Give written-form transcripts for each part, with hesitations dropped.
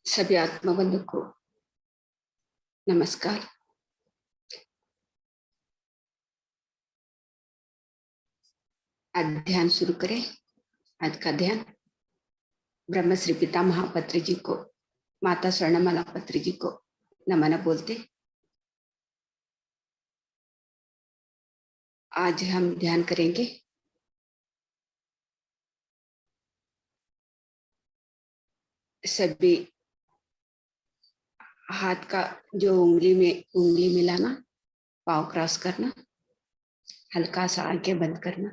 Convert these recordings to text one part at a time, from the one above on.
सभी आत्मा बंधु को नमस्कार। आज ध्यान शुरू करें। आज का ध्यान ब्रह्म श्री पिता महापत्री जी को, माता स्वर्णमाला पत्री जी को नमन बोलते। आज हम ध्यान करेंगे सभी हाथ का जो उंगली में उंगली मिलाना, पाँव क्रॉस करना, हल्का सा आंखें बंद करना।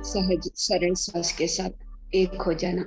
सहज सरल श्वास के साथ एक हो जाना।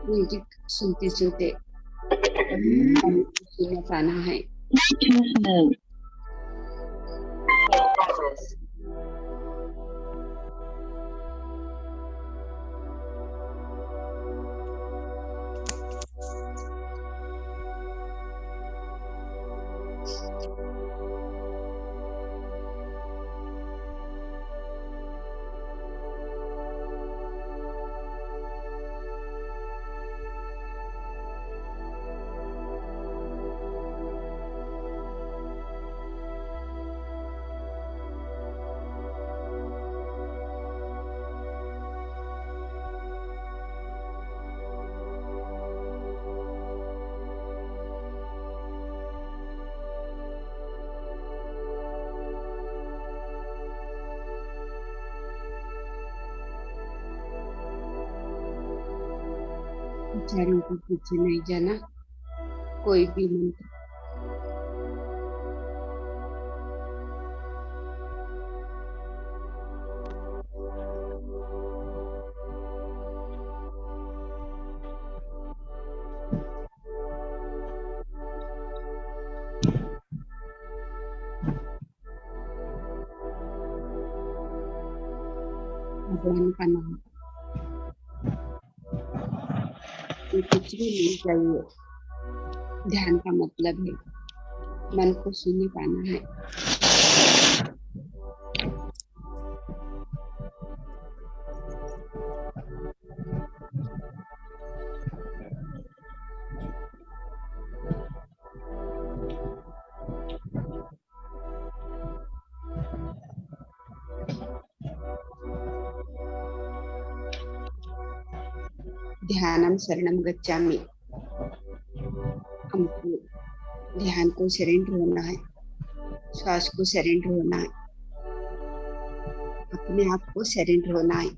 म्यूजिक सुनते सुनते पाना है। विचारों के पीछे नहीं जाना। कोई भी मंत्र भगवान का नाम, ये कुछ भी नहीं चाहिए। ध्यान का मतलब है मन को शून्य पाना है। ध्यानम शरणम गच्छामि। हमको ध्यान को सरेंडर होना है, श्वास को सरेंडर होना है, अपने आप को सरेंडर होना है।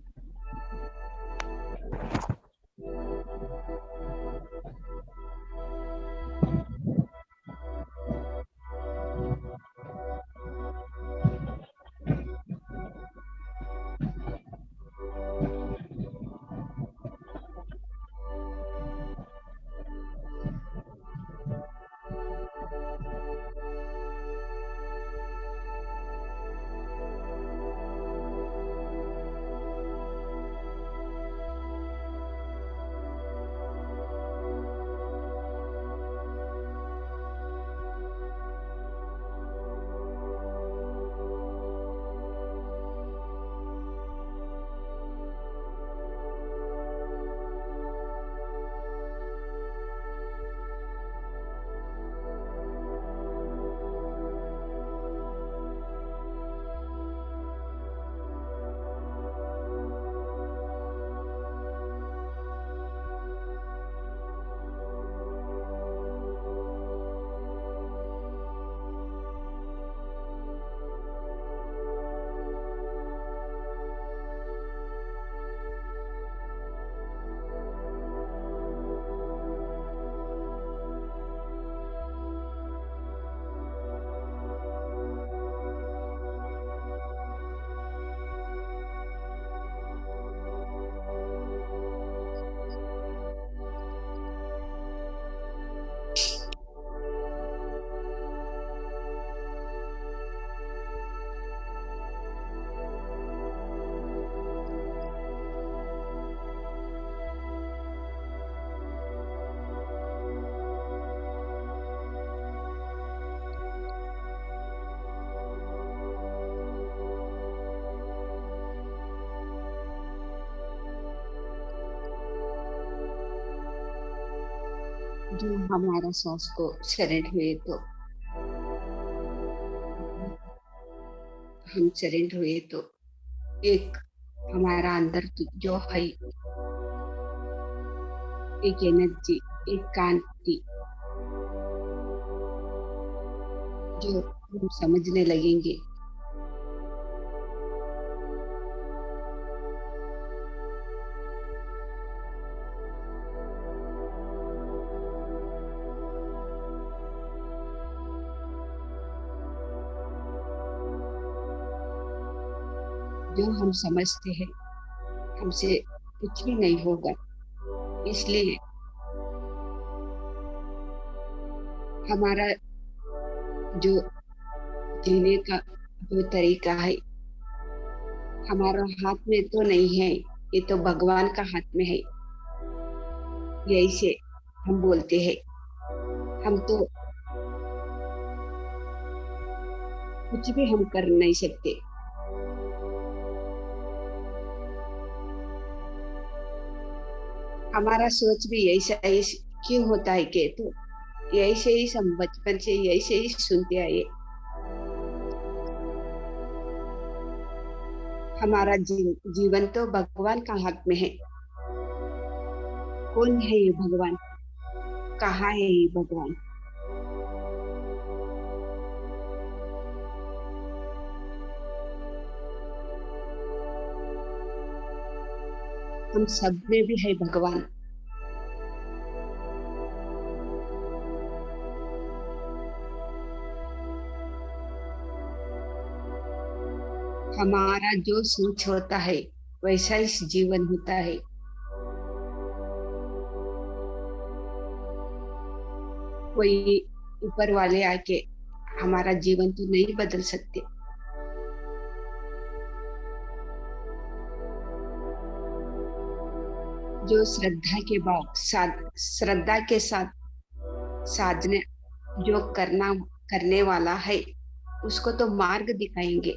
जो हमारा सांस को सरेंड हुए तो हम सरेंड हुए तो एक हमारा अंदर जो है, एक एनर्जी, एक कांति जो हम समझने लगेंगे। जो हम समझते हैं हमसे कुछ भी नहीं होगा, इसलिए हमारा जो जीने का जो तरीका है हमारा हाथ में तो नहीं है, ये तो भगवान का हाथ में है। यही से हम बोलते हैं हम तो कुछ भी हम कर नहीं सकते। हमारा सोच भी ऐसा ही क्यों होता है कि तो यही से ही हम बचपन से यही से ही सुनते आए। हमारा जीवन तो भगवान का हाथ में है। कौन है ये भगवान, कहाँ है ये भगवान? हम सब में भी है भगवान। हमारा जो सोच होता है वैसा ही जीवन होता है। कोई ऊपर वाले आके हमारा जीवन तो नहीं बदल सकते। जो श्रद्धा के बाद श्रद्धा के साथ साधने जो करने वाला है उसको तो मार्ग दिखाएंगे।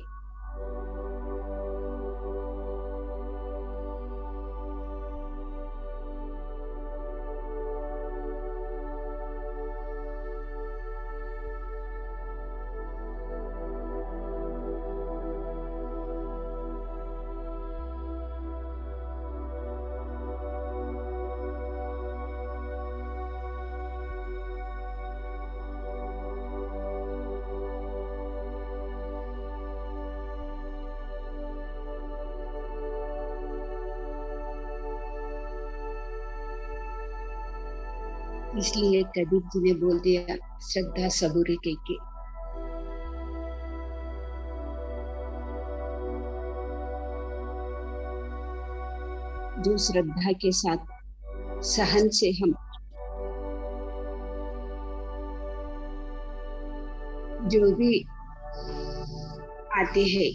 इसलिए कबीर जी ने बोल दिया, श्रद्धा सबूरी कह के। जो श्रद्धा के साथ सहन से हम जो भी आते हैं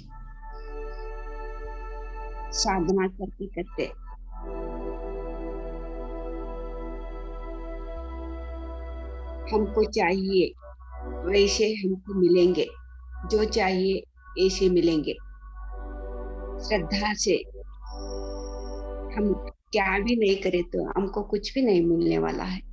साधना करते करते हमको चाहिए वैसे हमको मिलेंगे, जो चाहिए ऐसे मिलेंगे। श्रद्धा से हम क्या भी नहीं करे तो हमको कुछ भी नहीं मिलने वाला है।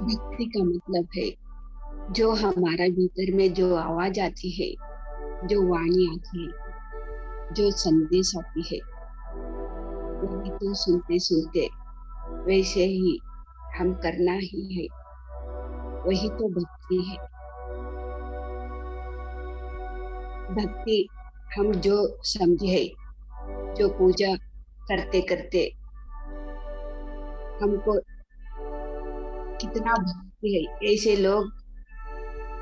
भक्ति का मतलब है जो हमारा भीतर में जो आवाज आती है, जो वाणी आती है, जो संदेश आती है, वही तो सुनते सुनते वैसे ही हम करना ही है। वही तो भक्ति है। भक्ति हम जो समझे, जो पूजा करते करते हमको कितना भक्ति है, ऐसे लोग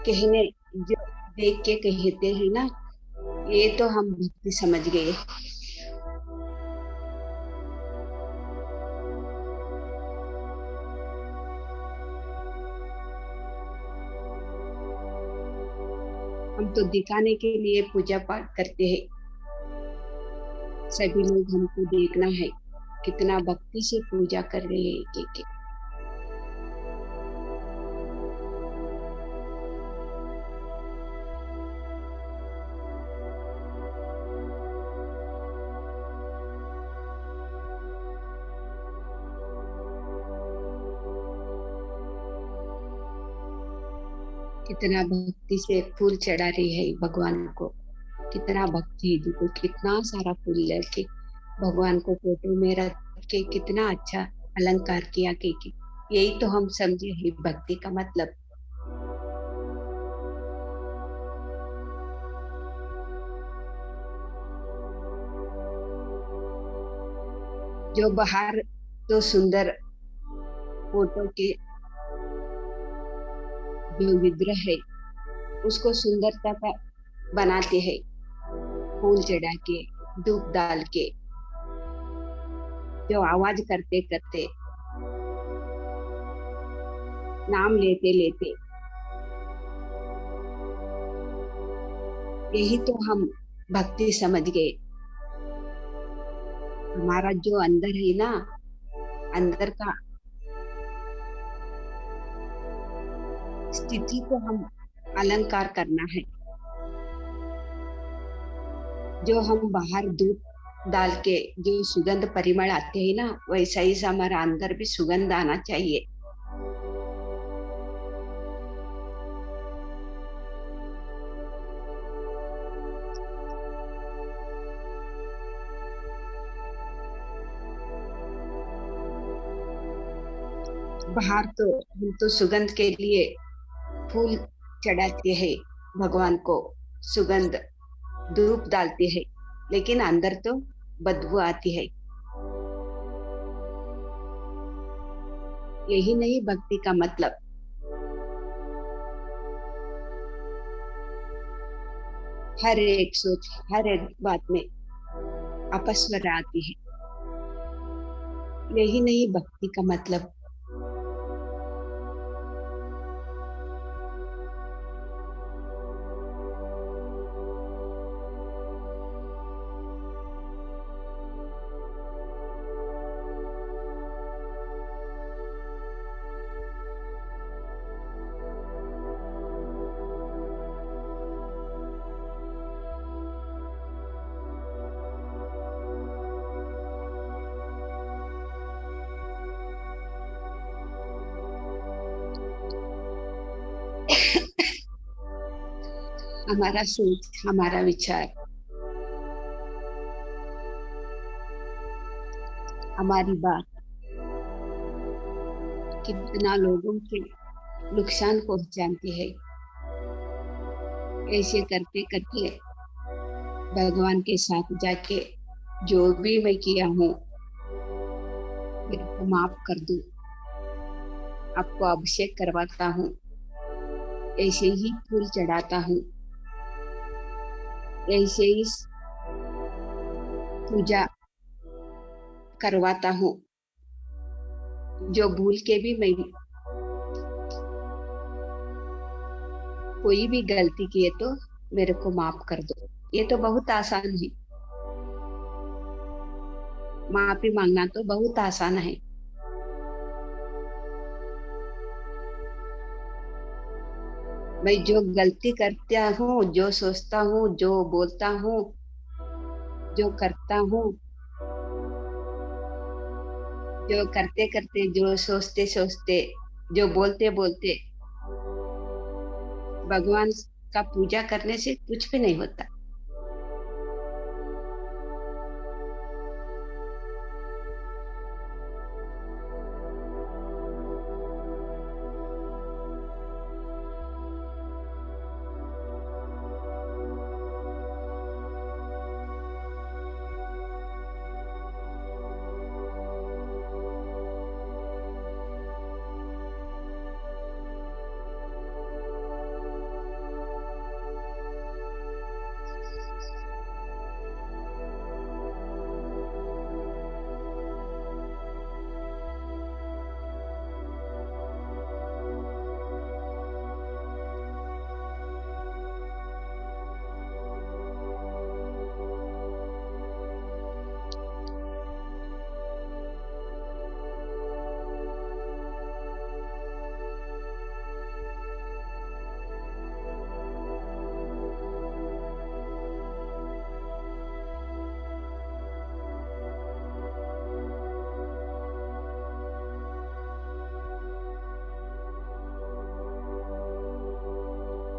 कहने जो देख के कहते हैं ना, ये तो हम भक्ति समझ गए। हम तो दिखाने के लिए पूजा पाठ करते हैं। सभी लोग हमको देखना है कितना भक्ति से पूजा कर रहे हैं एक एक। कितना भक्ति से फूल चढ़ा रही है भगवान को। कितना भक्ति है, देखो कितना सारा फूल लेके भगवान को फोटो में रख के कितना अच्छा अलंकार किया के यही तो हम समझे है भक्ति का मतलब। जो बाहर तो सुंदर फोटो के जो विग्रह है उसको सुंदरता का बनाते हैं, फूल चढ़ा के, धूप डाल के, जो आवाज करते करते, नाम लेते लेते, यही तो हम भक्ति समझ गए। हमारा जो अंदर है ना, अंदर का स्थिति को हम अलंकार करना है। जो हम बाहर दूध डाल के जो सुगंध परिमल आते हैं ना, वैसा ही हमारा अंदर भी सुगंध आना चाहिए। बाहर तो हम तो सुगंध के लिए फूल चढ़ाते हैं भगवान को, सुगंध धूप डालते हैं, लेकिन अंदर तो बदबू आती है। यही नहीं भक्ति का मतलब। हर एक सोच, हर एक बात में अपस्वर आती है। यही नहीं भक्ति का मतलब। हमारा सोच, हमारा विचार, हमारी बात कितना लोगों के नुकसान पहुंचाती है। ऐसे करते करते भगवान के साथ जाके जो भी मैं किया हूँ मेरे को माफ कर दो, आपको अभिषेक करवाता हूँ, ऐसे ही फूल चढ़ाता हूँ, ऐसे ही पूजा करवाता हूँ। जो भूल के भी मैं कोई भी गलती किए तो मेरे को माफ कर दो। ये तो बहुत आसान है। माफी मांगना तो बहुत आसान है। मैं जो गलती करता हूँ, जो सोचता हूँ, जो बोलता हूँ, जो करता हूँ, जो करते करते, जो सोचते सोचते जो बोलते बोलते भगवान का पूजा करने से कुछ भी नहीं होता।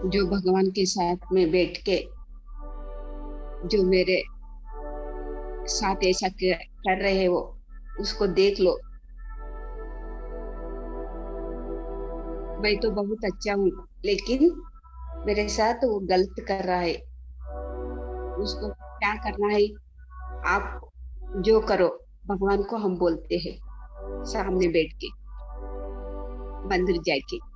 जो भगवान के साथ में बैठ के जो मेरे साथ ऐसा कर रहे हैं वो, उसको देख लो। मैं तो बहुत अच्छा हूँ, लेकिन मेरे साथ वो गलत कर रहा है। उसको क्या करना है? आप जो करो, भगवान को हम बोलते हैं सामने बैठ के, मंदिर जाके।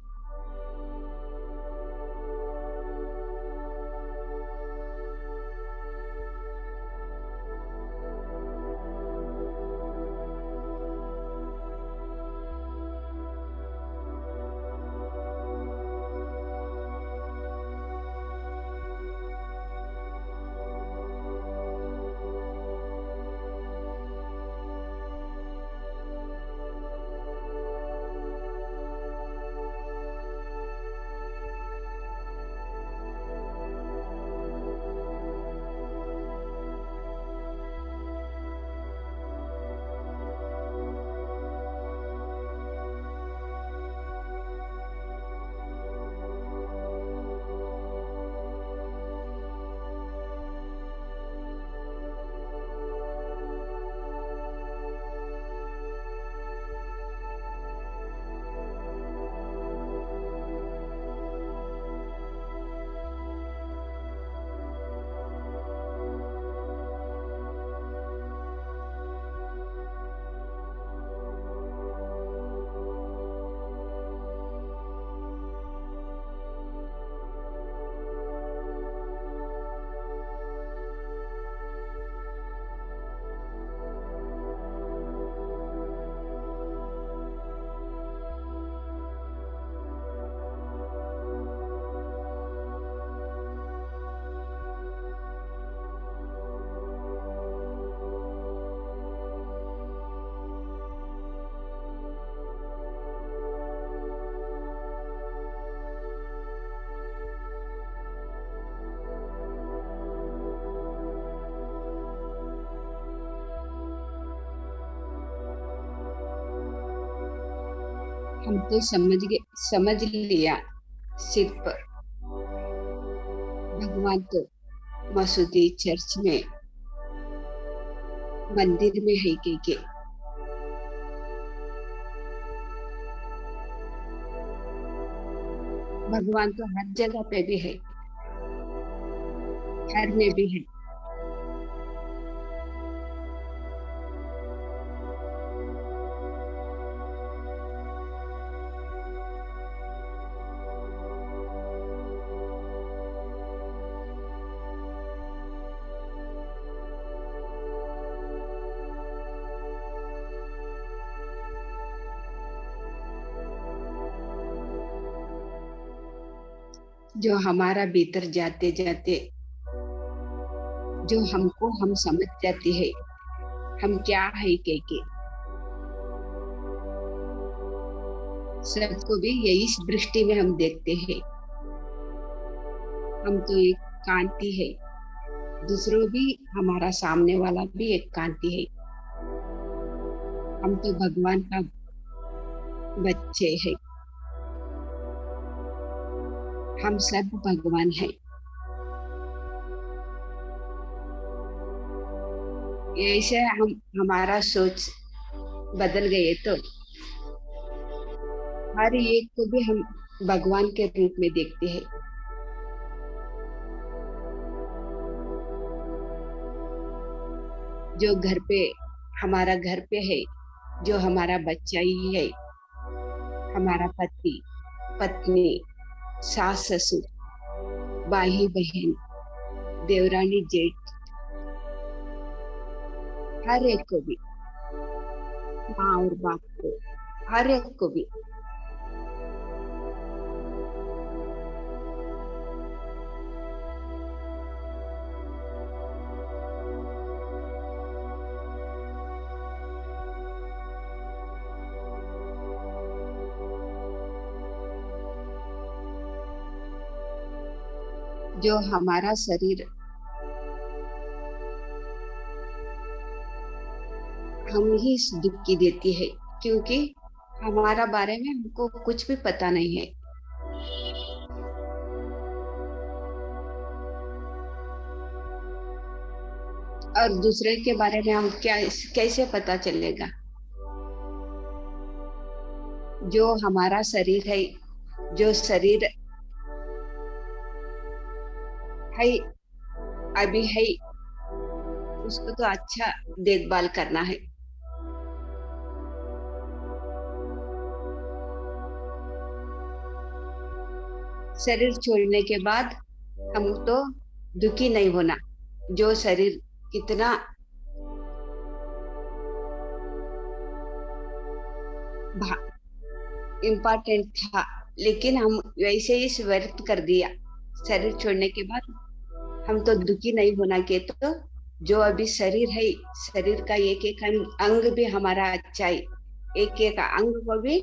हम तो समझ लिया। सिर्फ भगवान तो मसूदी, चर्च में, मंदिर में है के भगवान तो हर जगह पे भी है, हर में भी है। जो हमारा भीतर जाते जाते जो हमको हम समझ जाती है हम क्या है के सबको भी यही दृष्टि में हम देखते हैं। हम तो एक कांति है, दूसरों भी, हमारा सामने वाला भी एक कांति है। हम तो भगवान का बच्चे हैं। हम सब भगवान हैं। ऐसे हम हमारा सोच बदल गए तो हर एक को भी हम भगवान के रूप में देखते हैं। जो घर पे हमारा घर पे है, जो हमारा बच्चा ही है, हमारा पति, पत्नी, सास ससुर, भाई बहन, देवरानी जेठ, हर एक को भी, माँ और बाप को, हर एक को भी। जो हमारा शरीर हम ही इस दुख की देती है, क्योंकि हमारा बारे में हमको कुछ भी पता नहीं है। और दूसरे के बारे में हम क्या कैसे पता चलेगा। जो हमारा शरीर है, जो शरीर है, अभी है, उसको तो अच्छा देखभाल करना है। शरीर छोड़ने के बाद हम तो दुखी नहीं होना। जो शरीर कितना इम्पोर्टेंट था, लेकिन हम वैसे ही व्यर्थ कर दिया। शरीर छोड़ने के बाद हम तो दुखी नहीं होना के तो जो अभी शरीर है, शरीर का एक एक अंग भी हमारा अच्छा है। एक एक अंग को भी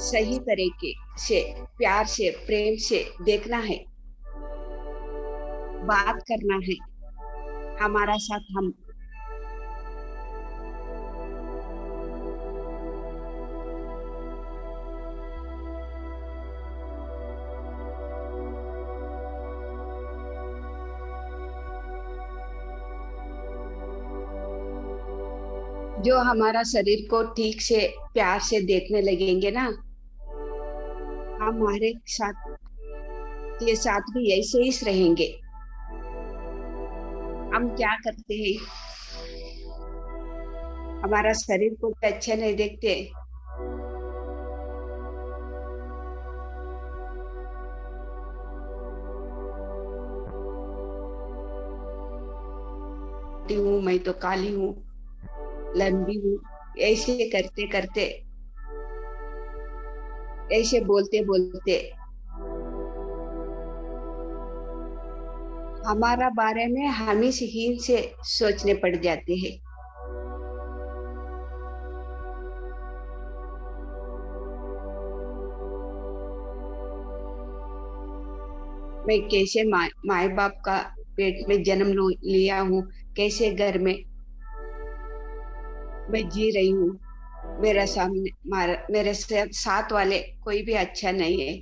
सही तरीके से, प्यार से, प्रेम से देखना है, बात करना है। हमारा साथ हम जो हमारा शरीर को ठीक से प्यार से देखने लगेंगे ना, हमारे साथ के साथ भी ऐसे ही रहेंगे। हम क्या करते हैं, हमारा शरीर को भी अच्छा नहीं देखते। हूँ मैं तो काली हूँ, लंबी हूँ, ऐसे करते करते, ऐसे बोलते बोलते हमारा बारे में हम ही से सोचने पड़ जाते हैं। मैं कैसे माए बाप का पेट में जन्म लिया हूँ, कैसे घर में मैं जी रही हूँ। मेरा सामने मेरे साथ वाले कोई भी अच्छा नहीं है,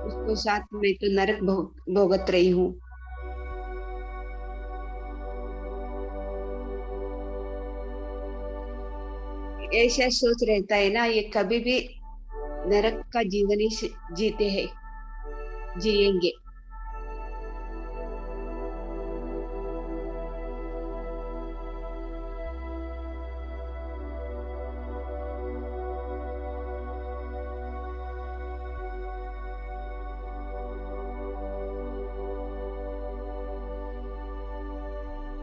उसको साथ में तो नरक भोगत रही हूँ। ऐसा सोच रहता है ना, ये कभी भी नरक का जीवन ही जीते हैं, जिएंगे।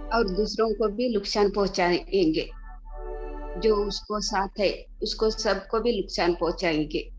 और दूसरों को भी नुकसान पहुंचाएंगे। जो उसको साथ है, उसको सबको भी नुकसान पहुंचाएंगे।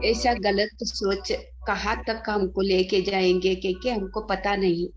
ऐसा गलत सोच कहाँ तक हमको लेके जाएंगे कि हमको पता नहीं।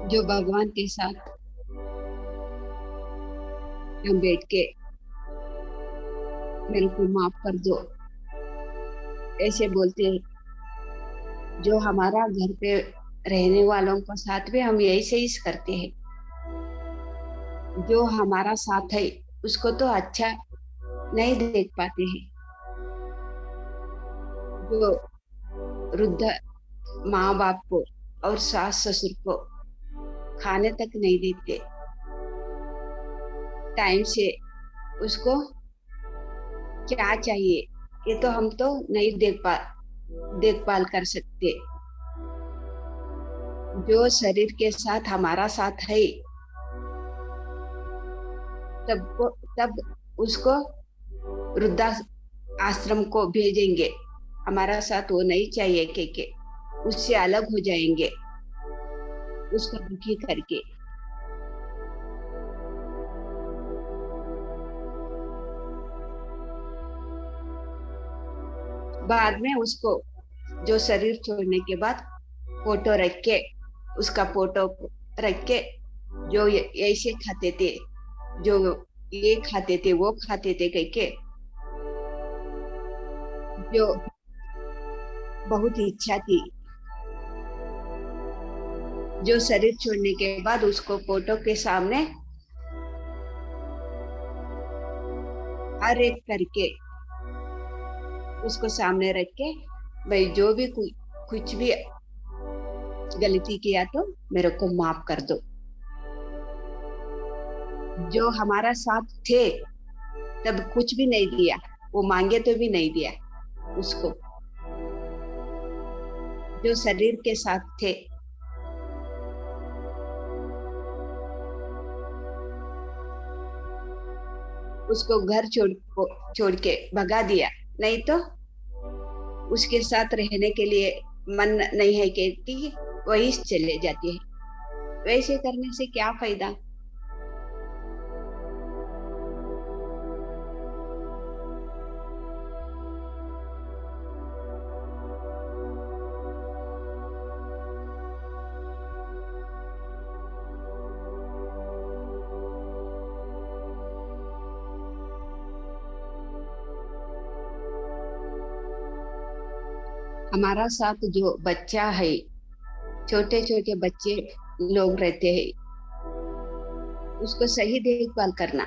जो भगवान के साथ हम बैठ के मेरे को माफ कर दो ऐसे बोलते हैं, जो हमारा घर पे रहने वालों के साथ भी हम ऐसे ही करते हैं। जो हमारा साथ है उसको तो अच्छा नहीं देख पाते हैं। जो वृद्ध माँ बाप को और सास ससुर को खाने तक नहीं देते टाइम से, उसको क्या चाहिए ये तो हम तो नहीं देखभाल कर सकते। जो शरीर के साथ हमारा साथ है तब उसको वृद्धा आश्रम को भेजेंगे। हमारा साथ वो नहीं चाहिए के उससे अलग हो जाएंगे उसको दुखी करके। बाद में उसको जो शरीर छोड़ने के बाद फोटो रख के, उसका फोटो रख के, जो ऐसे खाते थे, जो ये खाते थे वो खाते थे कह के, जो बहुत इच्छा थी, जो शरीर छोड़ने के बाद उसको फोटो के सामने हर एक करके उसको सामने रख के, भाई जो भी कुछ भी गलती किया तो मेरे को माफ कर दो। जो हमारा साथ थे तब कुछ भी नहीं दिया, वो मांगे तो भी नहीं दिया उसको। जो शरीर के साथ थे उसको घर छोड़ के भगा दिया, नहीं तो उसके साथ रहने के लिए मन नहीं है कहती, वही चले जाती है। वैसे करने से क्या फायदा। हमारा साथ जो बच्चा है, छोटे छोटे बच्चे लोग रहते हैं, उसको सही देखभाल करना।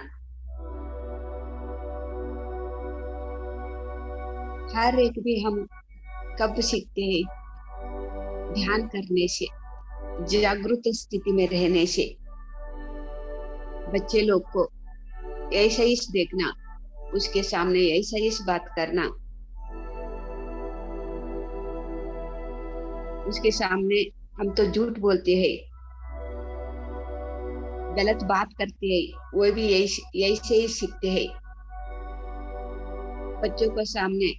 हर एक भी हम कब सीखते हैं, ध्यान करने से, जागरूक स्थिति में रहने से। बच्चे लोग को ऐसा ही देखना, उसके सामने ऐसा ही बात करना, उसके सामने हम तो झूठ बोलते हैं, गलत बात करते हैं, वो भी यही से ही सीखते हैं। बच्चों को सामने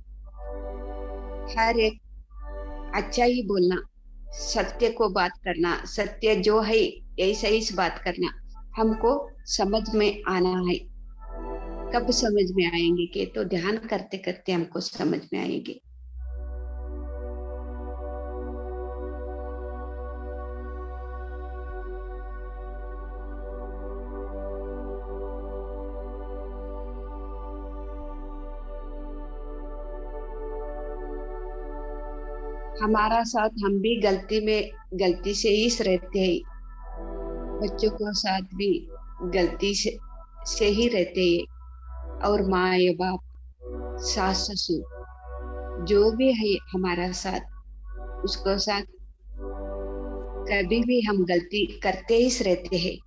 हर एक अच्छा ही बोलना, सत्य को बात करना, सत्य जो है ऐसा ही बात करना। हमको समझ में आना है। कब समझ में आएंगे के तो ध्यान करते करते हमको समझ में आएंगे। हमारा साथ हम भी गलती से ही रहते हैं, बच्चों को साथ भी गलती से ही रहते हैं। और माँ या बाप, सास ससुर, जो भी है हमारा साथ, उसको साथ कभी भी हम गलती करते ही रहते हैं।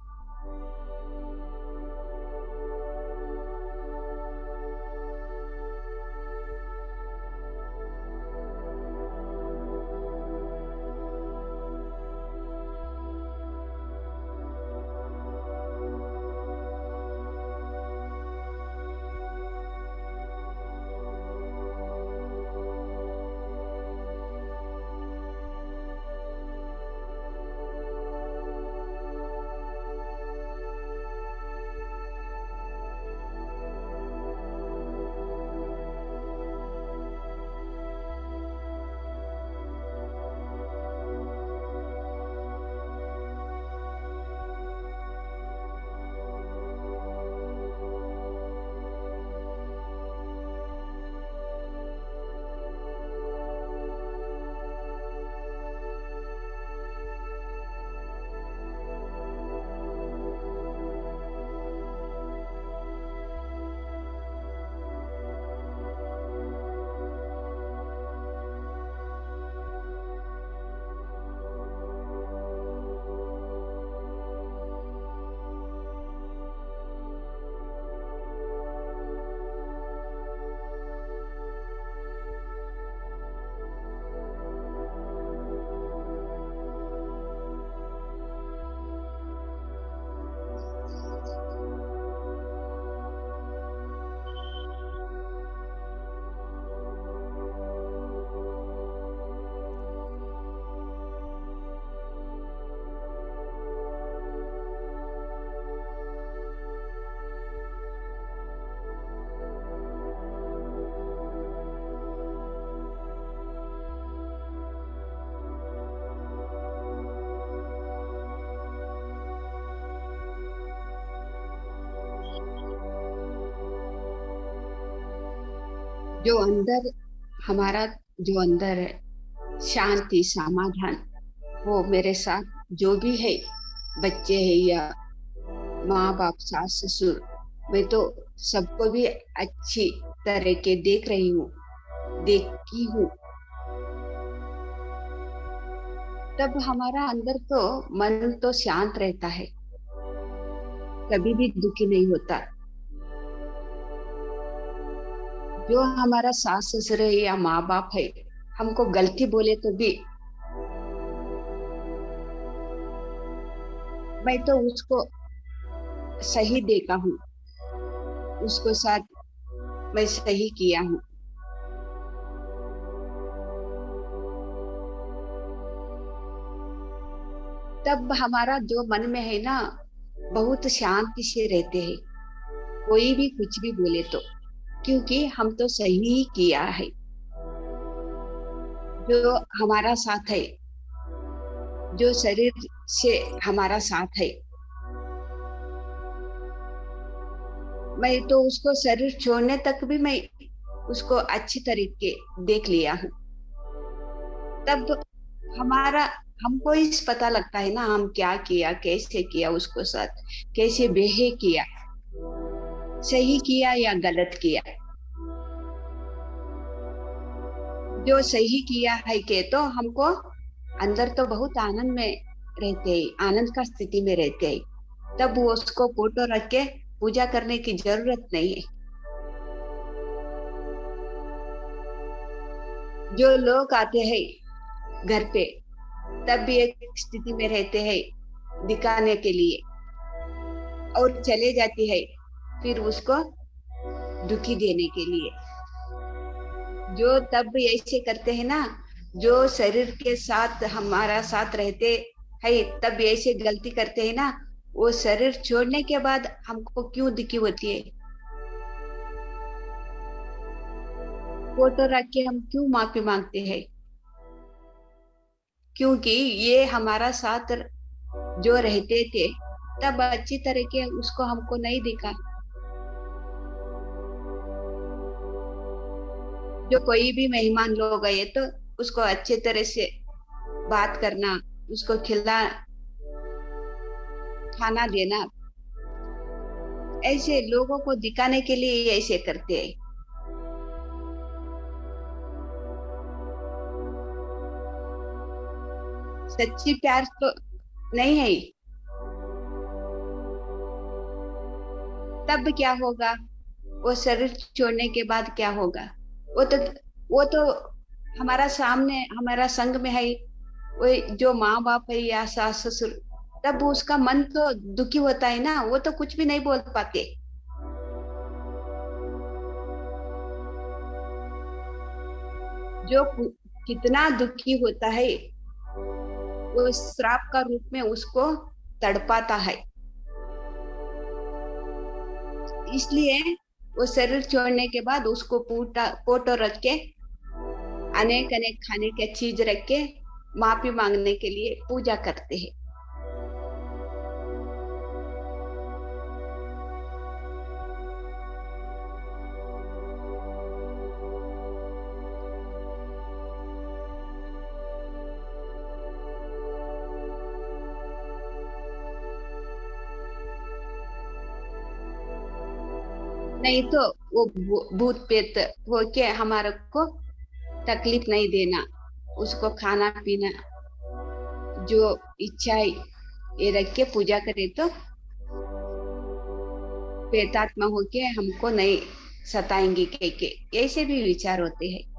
जो अंदर हमारा, जो अंदर है शांति समाधान, वो मेरे साथ जो भी है, बच्चे है या माँ बाप सास ससुर, मैं तो सबको भी अच्छी तरह के देख रही हूँ, देखती हूँ। तब हमारा अंदर तो मन तो शांत रहता है, कभी भी दुखी नहीं होता। जो हमारा सास ससुर है या माँ बाप है, हमको गलती बोले तो भी मैं तो उसको सही देखा हूँ, उसको साथ मैं सही किया हूँ। तब हमारा जो मन में है ना, बहुत शांति से रहते हैं, कोई भी कुछ भी बोले तो, क्योंकि हम तो सही ही किया है। जो हमारा साथ है, जो शरीर से हमारा साथ है, मैं तो उसको शरीर छोड़ने तक भी मैं उसको अच्छी तरीके देख लिया हूँ। तब हमारा, हमको इस पता लगता है ना, हम क्या किया, कैसे किया, उसको साथ कैसे बेहे किया, सही किया या गलत किया। जो सही किया है के तो हमको अंदर तो बहुत आनंद में रहते हैं, आनंद का स्थिति में रहते हैं। तब वो उसको फोटो रख के पूजा करने की जरूरत नहीं है। जो लोग आते हैं घर पे, तब भी एक स्थिति में रहते हैं दिखाने के लिए, और चले जाती है फिर उसको दुखी देने के लिए। जो तब भी ऐसे करते हैं ना, जो शरीर के साथ हमारा साथ रहते है, तब ऐसे गलती करते हैं ना, वो शरीर छोड़ने के बाद हमको क्यों दुखी होती है, फोटो रख के हम क्यों माफी मांगते हैं? क्योंकि ये हमारा साथ जो रहते थे, तब अच्छी तरह के उसको हमको नहीं दिखा। जो कोई भी मेहमान लोग गए तो उसको अच्छे तरह से बात करना, उसको खिला खाना देना, ऐसे लोगों को दिखाने के लिए ऐसे करते हैं। सच्ची प्यार तो नहीं है। तब क्या होगा? वो शरीर छोड़ने के बाद क्या होगा? वो तो वो तो हमारा सामने, हमारा संग में है। वो जो माँ बाप है या सास ससुर, तब उसका मन तो दुखी होता है ना, वो तो कुछ भी नहीं बोल पाते। जो कितना दुखी होता है, वो श्राप का रूप में उसको तड़पाता है। इसलिए वो शरीर छोड़ने के बाद उसको पूटा फोटो रख के, अनेक अनेक खाने के चीज रख के माफी मांगने के लिए पूजा करते हैं। नहीं तो वो भूत प्रेत होके हमारे को तकलीफ नहीं देना। उसको खाना पीना जो इच्छा है ये रख के पूजा करे तो प्रेतात्मा होके हमको नहीं सताएंगे के ऐसे भी विचार होते हैं।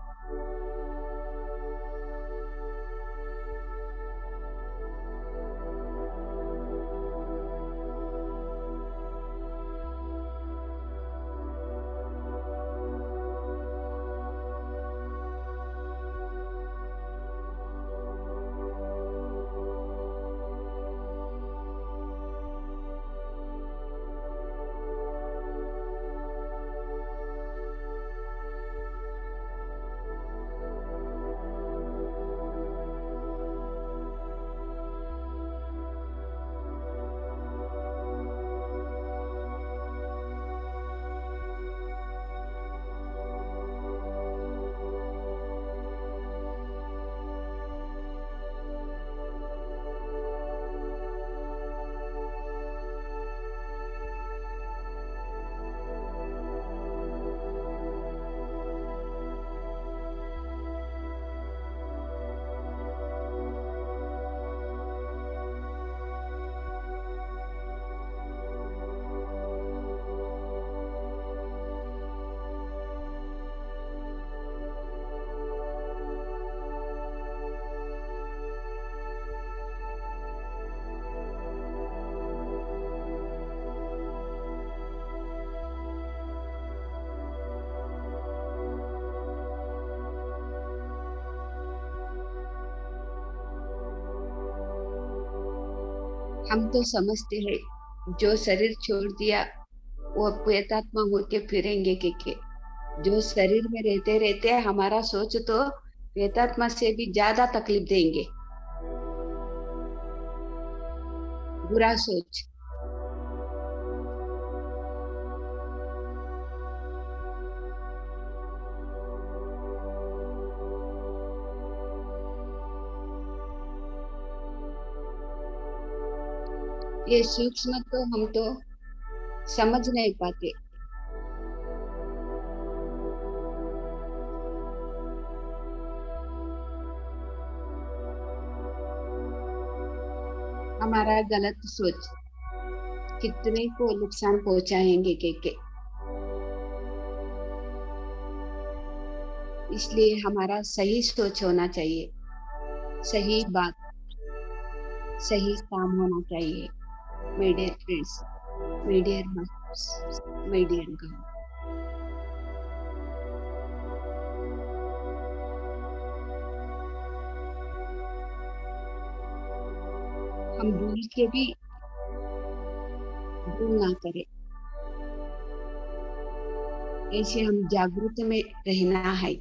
हम तो समझते हैं जो शरीर छोड़ दिया वो प्रेतात्मा होके फिरेंगे के जो शरीर में रहते रहते हमारा सोच तो प्रेतात्मा से भी ज्यादा तकलीफ देंगे। बुरा सोच। ये सूक्ष्म तो हम तो समझ नहीं पाते। हमारा गलत सोच कितने को नुकसान पहुंचाएंगे के इसलिए हमारा सही सोच होना चाहिए। सही बात, सही काम होना चाहिए। My dear friends, my dear mothers, my dear girl, हम भूल के भी भूल ना करें। ऐसे हम जागरूक में रहना है।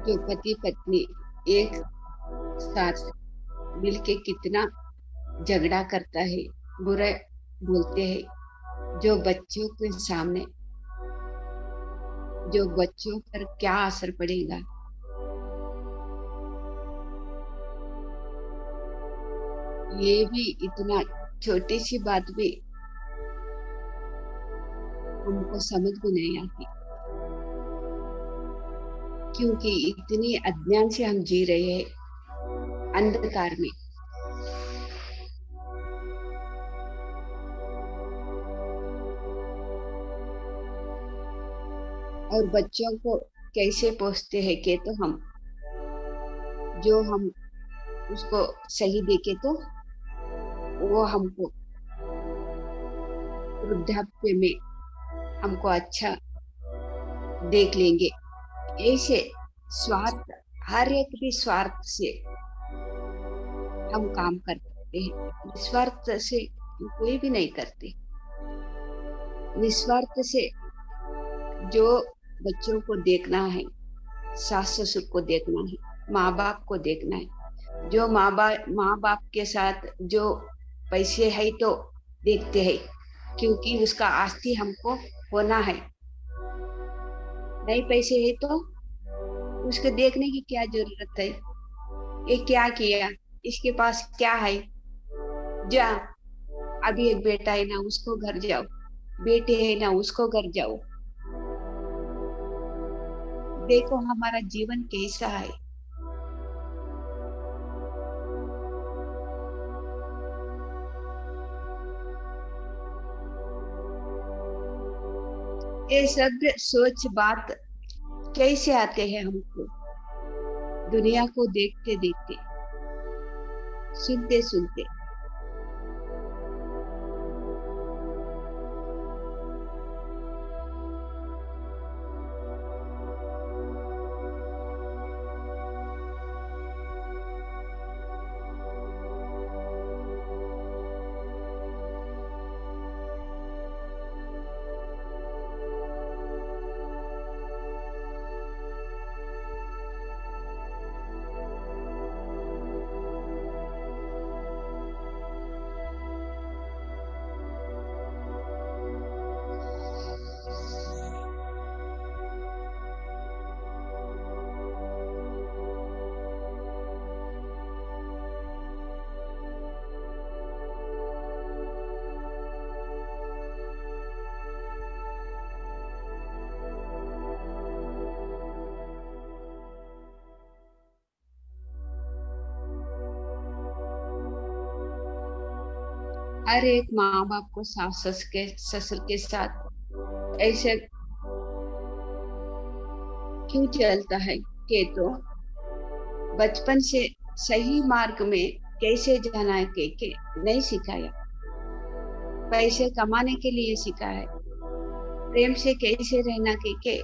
जो पति पत्नी एक साथ मिलके कितना झगड़ा करता है, बुरा बोलते हैं, जो बच्चों के सामने, जो बच्चों पर क्या असर पड़ेगा। ये भी इतना छोटी सी बात भी हमको समझ में नहीं आती, क्योंकि इतनी अज्ञान से हम जी रहे हैं अंधकार में। और बच्चों को कैसे पोसते हैं कि तो हम, जो हम उसको सही देके तो वो हमको वृद्धाप्य में हमको अच्छा देख लेंगे। ऐसे स्वार्थ, हर एक भी स्वार्थ से हम काम करते हैं, निस्वार्थ से कोई भी नहीं करते। निस्वार्थ से जो बच्चों को देखना है, सास ससुर को देखना है, माँ बाप को देखना है, जो माँ बाप के साथ जो पैसे है तो देखते हैं, क्योंकि उसका आस्ती हमको होना है। नहीं पैसे है तो उसके देखने की क्या जरूरत है। ये क्या किया, इसके पास क्या है, जा, अभी एक बेटा है ना उसको घर जाओ, बेटे है ना उसको घर जाओ। देखो हमारा जीवन कैसा है। ये सब सोच बात कैसे आते हैं हमको, दुनिया को देखते देखते, सुनते सुनते। हर एक माँ बाप को सास ससुर के साथ ऐसे क्यों चलता है कि तो बचपन से सही मार्ग में कैसे जाना है के नहीं सिखाया, पैसे कमाने के लिए सिखाया, प्रेम से कैसे रहना के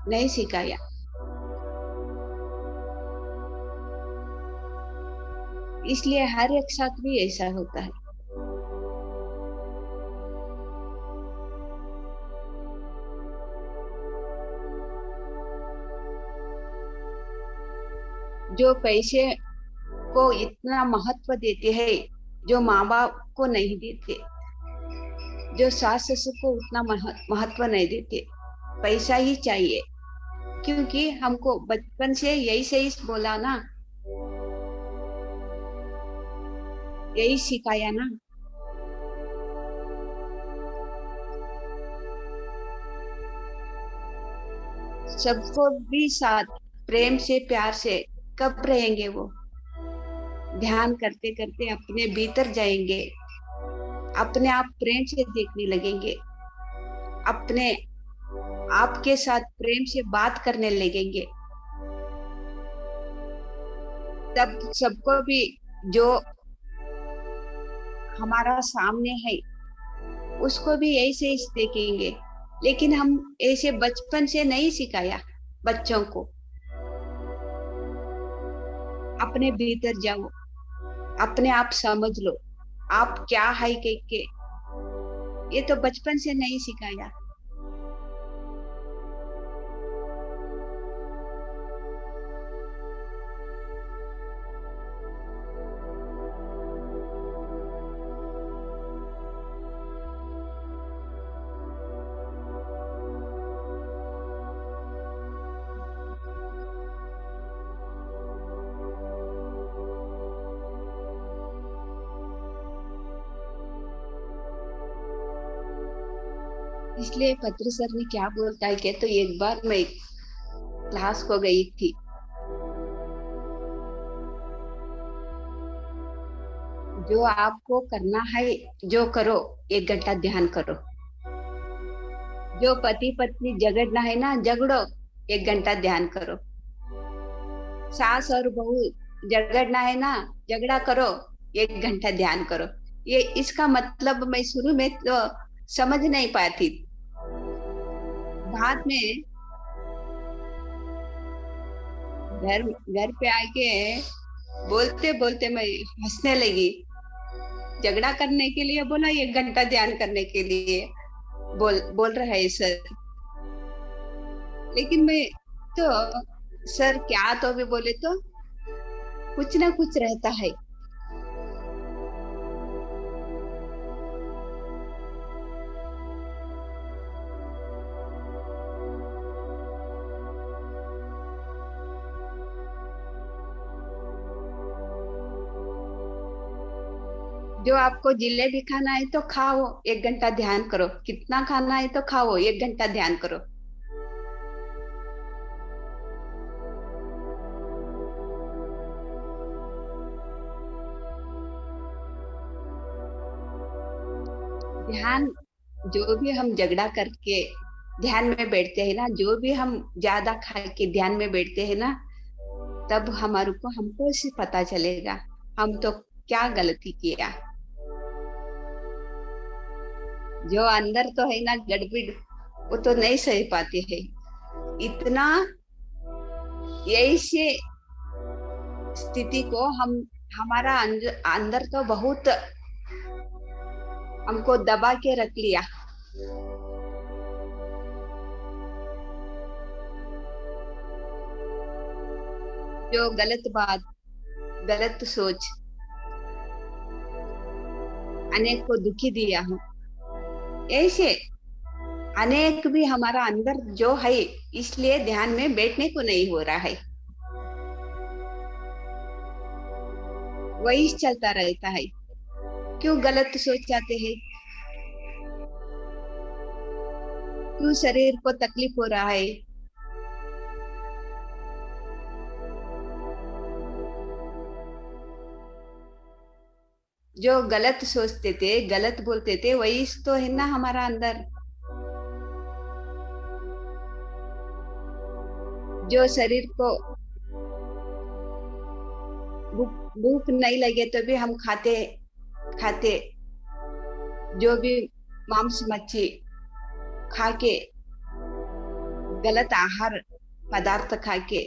नहीं सिखाया। इसलिए हर एक साथ भी ऐसा होता है। जो पैसे को इतना महत्व देते हैं, जो माँ बाप को नहीं देते, जो सास ससुर को उतना महत्व नहीं देते, पैसा ही चाहिए। क्योंकि हमको बचपन से यही सही बोला ना, यही सिखाया ना। सबको भी साथ प्रेम से प्यार से कब रहेंगे वो, ध्यान करते करते अपने भीतर जाएंगे, अपने आप प्रेम से देखने लगेंगे, अपने आपके साथ प्रेम से बात करने लगेंगे। तब सबको भी जो हमारा सामने है उसको भी ऐसे ही देखेंगे। लेकिन हम ऐसे बचपन से नहीं सिखाया बच्चों को, अपने भीतर जाओ, अपने आप समझ लो आप क्या है के ये तो बचपन से नहीं सिखाया। इसलिए पत्र सर ने क्या बोलता है कि तो एक बार मैं क्लास को गई थी। जो आपको करना है जो करो, 1 घंटा ध्यान करो। जो पति पत्नी झगड़ना है ना, झगड़ो, 1 घंटा ध्यान करो। सास और बहू झगड़ना है ना, झगड़ा करो, 1 घंटा ध्यान करो। ये इसका मतलब मैं शुरू में तो समझ नहीं पाती। बाद में घर घर पे आके बोलते बोलते मैं हंसने लगी। झगड़ा करने के लिए बोला, 1 घंटा ध्यान करने के लिए बोल बोल रहा है सर। लेकिन मैं तो सर क्या तो भी बोले तो कुछ ना कुछ रहता है। जो आपको जिलेबी खाना है तो खाओ, 1 घंटा ध्यान करो। कितना खाना है तो खाओ, 1 घंटा ध्यान करो। ध्यान, जो भी हम झगड़ा करके ध्यान में बैठते हैं ना, जो भी हम ज्यादा खा के ध्यान में बैठते हैं ना, तब हमारे को हमको से पता चलेगा हम तो क्या गलती किया। जो अंदर तो है ना गड़बड़, वो तो नहीं सह पाते हैं इतना। ऐसे स्थिति को हम हमारा अंदर तो बहुत हमको दबा के रख लिया। जो गलत बात, गलत सोच अनेक को दुखी दिया हूँ, ऐसे अनेक भी हमारा अंदर जो है, इसलिए ध्यान में बैठने को नहीं हो रहा है। वही चलता रहता है। क्यों गलत सोच जाते हैं? क्यों शरीर को तकलीफ हो रहा है? जो गलत सोचते थे, गलत बोलते थे, वही तो है ना हमारा अंदर। जो शरीर को भूख भूख नहीं लगे तो भी हम खाते खाते, जो भी मांस मच्छी खा के, गलत आहार पदार्थ खा के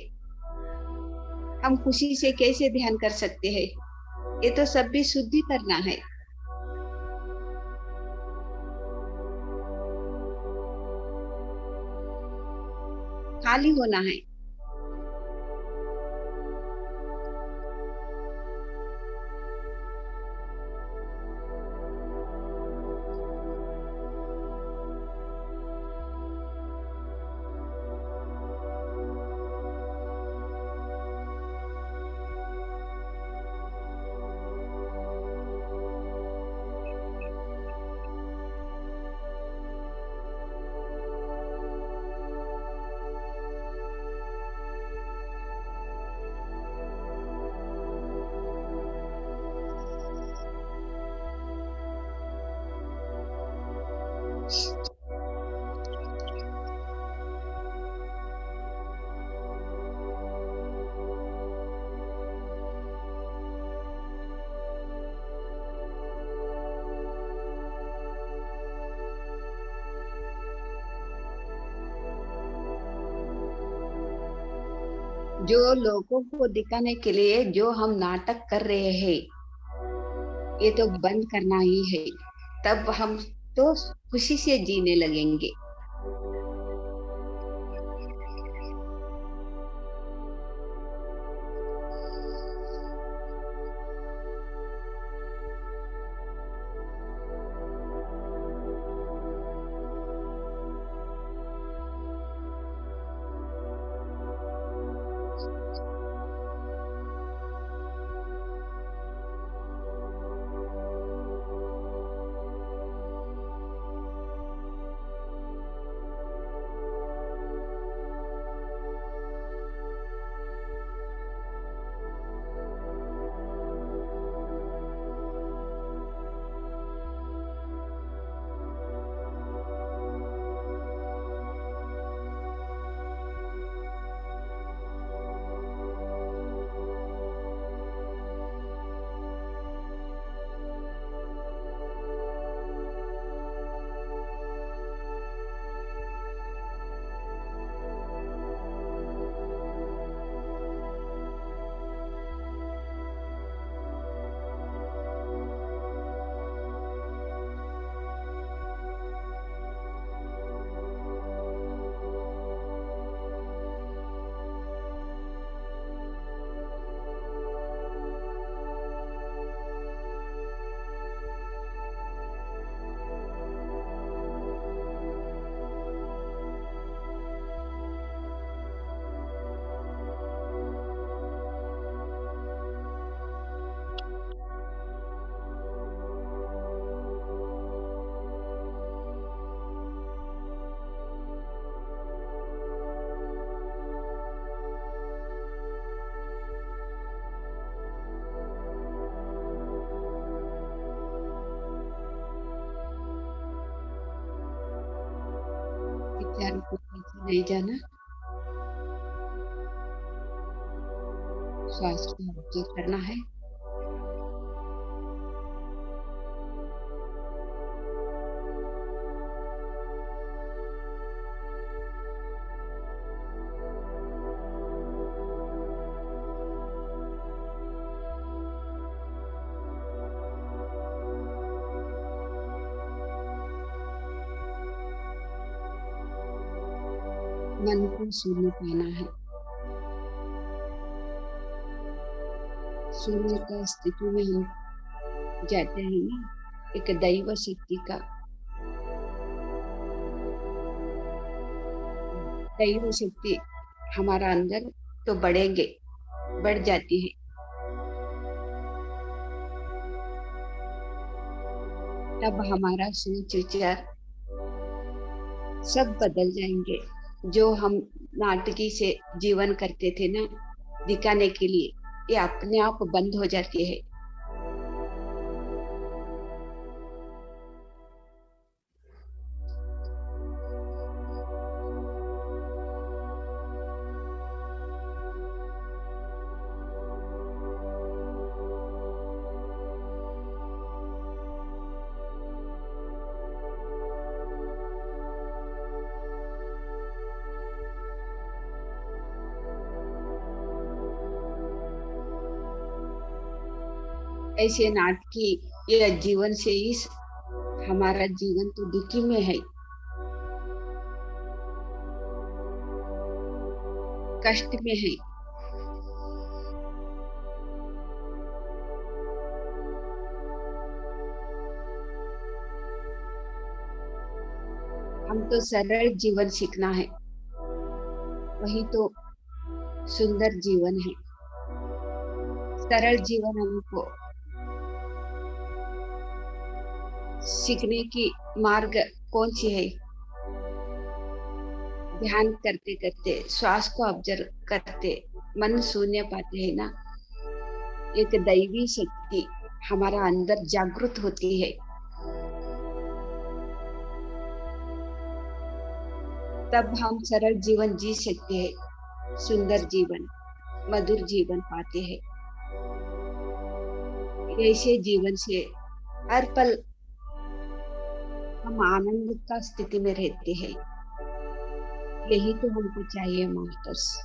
हम खुशी से कैसे ध्यान कर सकते हैं? ये तो सब भी शुद्धि करना है। खाली होना है। जो लोगों को दिखाने के लिए जो हम नाटक कर रहे हैं, ये तो बंद करना ही है। तब हम तो खुशी से जीने लगेंगे। विचारों को पीछे नहीं जाना, श्वास को ऑब्जर्व करना है। मन को शून्य पाना है। शून्य का स्थिति में हम जाते हैं ना, एक दैव शक्ति का, दैव शक्ति हमारा अंदर तो बढ़ेंगे, बढ़ जाती है। तब हमारा सोच विचार सब बदल जाएंगे। जो हम नाटकी से जीवन करते थे ना, दिखाने के लिए, ये अपने आप बंद हो जाती है। ऐसे नाटकी या जीवन से इस हमारा जीवन तो दुखी में है, कष्ट में है। हम तो सरल जीवन सीखना है, वही तो सुंदर जीवन है। सरल जीवन हमको सीखने की मार्ग कौन सी है? ध्यान करते करते, श्वास को ऑब्जर्व करते, मन शून्य पाते हैं ना, एक दैवी शक्ति हमारा अंदर जागृत होती है। तब हम सरल जीवन जी सकते हैं, सुंदर जीवन, मधुर जीवन पाते हैं। ऐसे जीवन से हर पल हम आनंद का स्थिति में रहते हैं। यही तो हमको चाहिए मास्टर्स।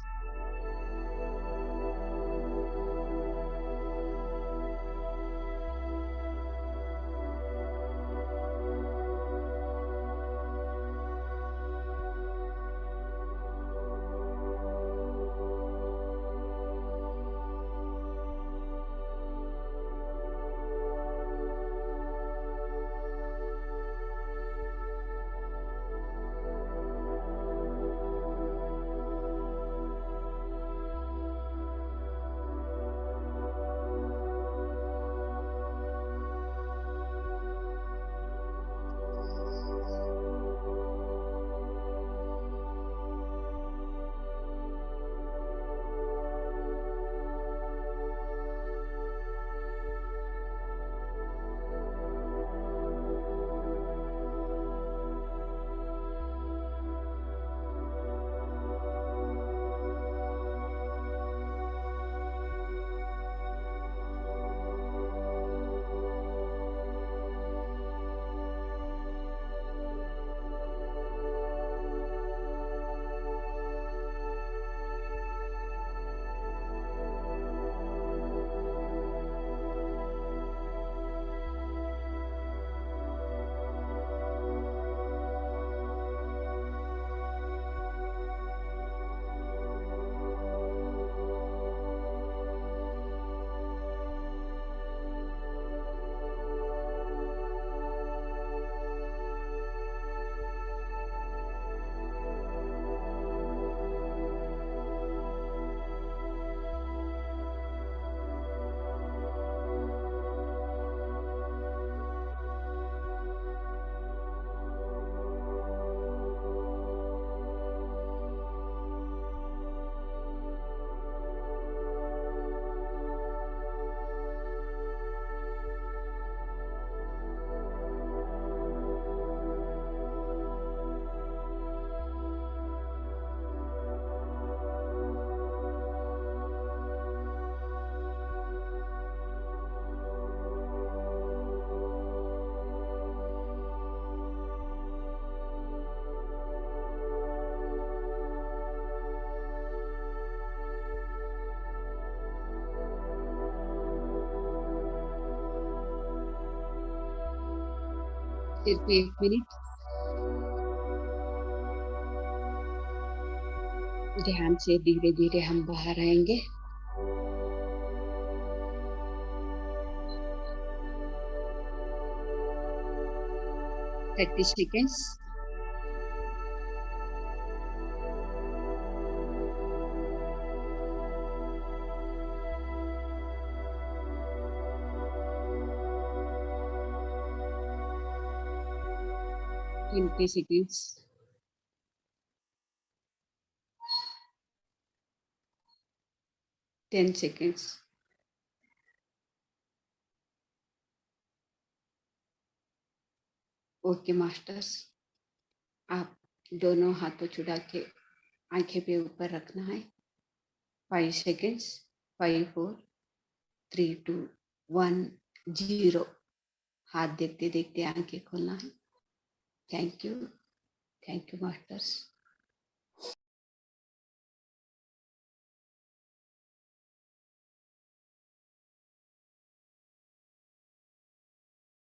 सिर्फ 1 मिनट ध्यान से धीरे धीरे हम बाहर आएंगे। 30 seconds। 20 seconds। 10 seconds। Okay masters, आप दोनों हाथों छुड़ा के आंखें पे ऊपर रखना है। 5 seconds। 5 4 3 2 1 0। हाथ देखते देखते आंखें खोलना है। Thank you masters.